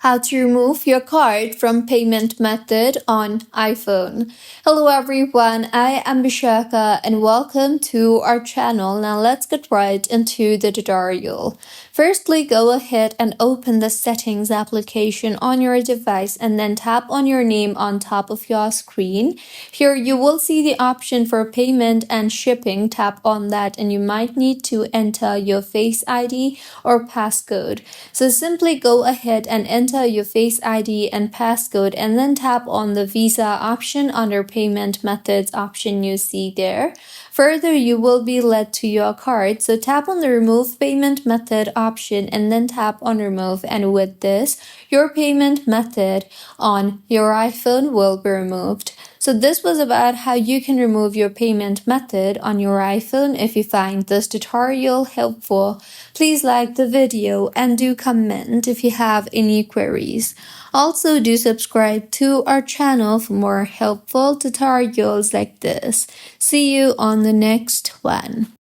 how to remove your card from payment method on iPhone. Hello everyone, I am Bishaka and welcome to our channel. Now let's get right into the tutorial. Firstly, go ahead and open the settings application on your device and then tap on your name on top of your screen. Here you will see the option for payment and shipping. Tap on that and you might need to enter your Face ID or passcode. So simply go ahead and enter your Face ID and passcode and then tap on the Visa option under payment methods option you see there. Further, you will be led to your card. So tap on the remove payment method option and then tap on remove, and with this, your payment method on your iPhone will be removed. So this was about how you can remove your payment method on your iPhone. If you find this tutorial helpful, please like the video and do comment if you have any queries. Also, do subscribe to our channel for more helpful tutorials like this. See you on the next one.